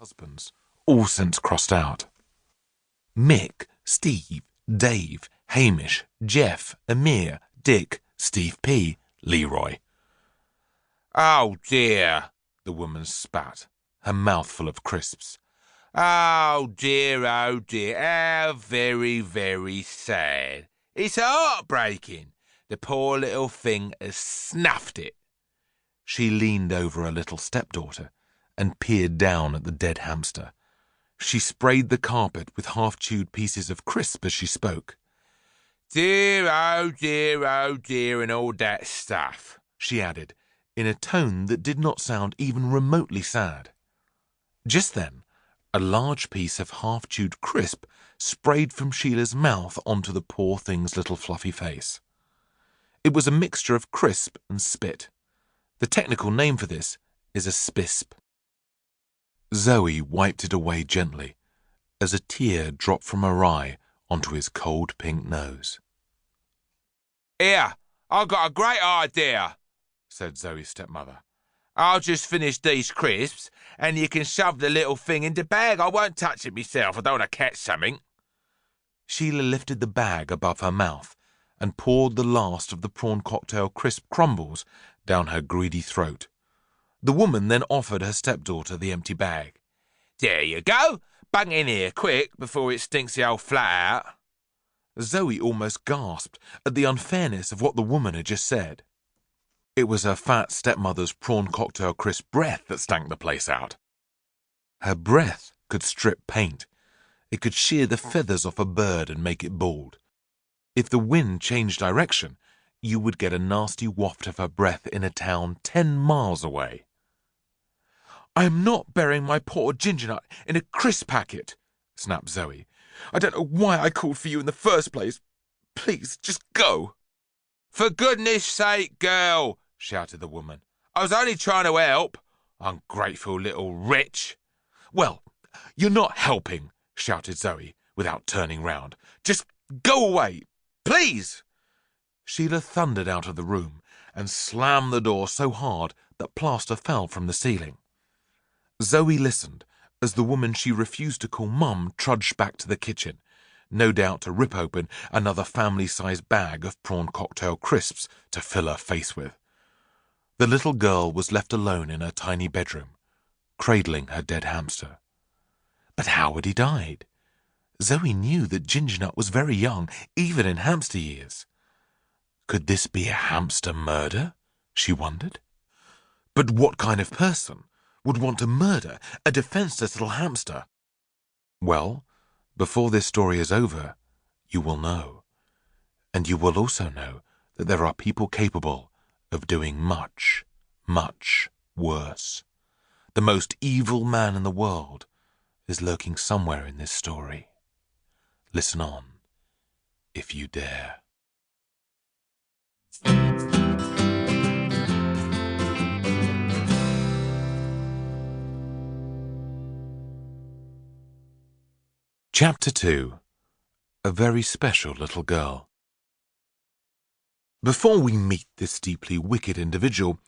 husbands, all since crossed out. Mick, Steve, Dave, Hamish, Jeff, Amir, Dick, Steve P, Leroy. "Oh dear," the woman spat, her mouth full of crisps. Oh dear, how very, very sad. It's heartbreaking. The poor little thing has snuffed it. She leaned over her little stepdaughter and peered down at the dead hamster. She sprayed the carpet with half-chewed pieces of crisp as she spoke. Dear, oh dear, and all that stuff, she added, in a tone that did not sound even remotely sad. Just then, a large piece of half-chewed crisp sprayed from Sheila's mouth onto the poor thing's little fluffy face. It was a mixture of crisp and spit. The technical name for this is a spisp. Zoe wiped it away gently as a tear dropped from her eye onto his cold pink nose. "Here, I've got a great idea," said Zoe's stepmother. "I'll just finish these crisps, and you can shove the little thing in the bag. I won't touch it myself. I don't want to catch something." Sheila lifted the bag above her mouth and poured the last of the prawn cocktail crisp crumbles down her greedy throat. The woman then offered her stepdaughter the empty bag. "There you go. Bung in here quick before it stinks the old flat out." Zoe almost gasped at the unfairness of what the woman had just said. It was her fat stepmother's prawn cocktail crisp breath that stank the place out. Her breath could strip paint. It could shear the feathers off a bird and make it bald. If the wind changed direction, you would get a nasty waft of her breath in a town 10 miles away. "I am not burying my poor ginger nut in a crisp packet," snapped Zoe. "I don't know why I called for you in the first place. Please, just go." "For goodness sake, girl," shouted the woman. "I was only trying to help. Ungrateful little wretch." "Well, you're not helping," shouted Zoe, without turning round. "Just go away, please." Sheila thundered out of the room and slammed the door so hard that plaster fell from the ceiling. Zoe listened as the woman she refused to call Mum trudged back to the kitchen, no doubt to rip open another family-sized bag of prawn cocktail crisps to fill her face with. The little girl was left alone in her tiny bedroom, cradling her dead hamster. But how had he died? Zoe knew that Gingernut was very young, even in hamster years. Could this be a hamster murder? She wondered. But what kind of person would want to murder a defenseless little hamster? Well, before this story is over, you will know. And you will also know that there are people capable of doing much, much worse. The most evil man in the world is lurking somewhere in this story. Listen on, if you dare. Chapter 2. A Very Special Little Girl. Before we meet this deeply wicked individual,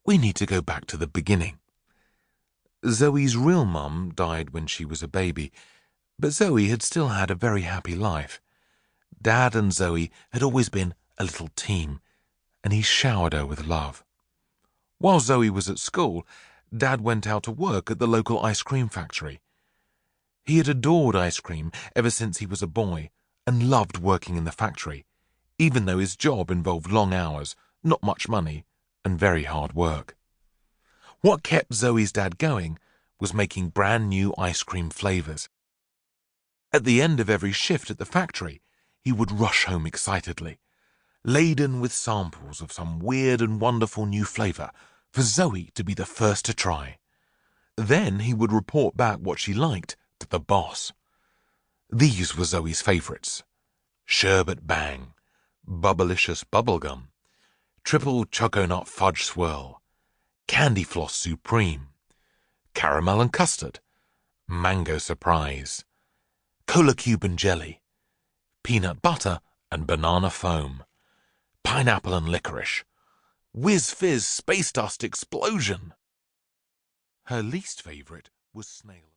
we need to go back to the beginning. Zoe's real mum died when she was a baby, but Zoe had still had a very happy life. Dad and Zoe had always been a little team, and he showered her with love. While Zoe was at school, Dad went out to work at the local ice cream factory. He had adored ice cream ever since he was a boy and loved working in the factory, even though his job involved long hours, not much money, and very hard work. What kept Zoe's dad going was making brand new ice cream flavors. At the end of every shift at the factory, he would rush home excitedly, laden with samples of some weird and wonderful new flavor for Zoe to be the first to try. Then he would report back what she liked to the boss. These were Zoe's favorites: Sherbet Bang, Bubblicious Bubblegum, Triple Choconut Fudge Swirl, Candy Floss Supreme, Caramel and Custard, Mango Surprise, Cola Cube and Jelly, Peanut Butter and Banana Foam, Pineapple and Licorice, Whiz Fizz Space Dust Explosion. Her least favorite was Snail.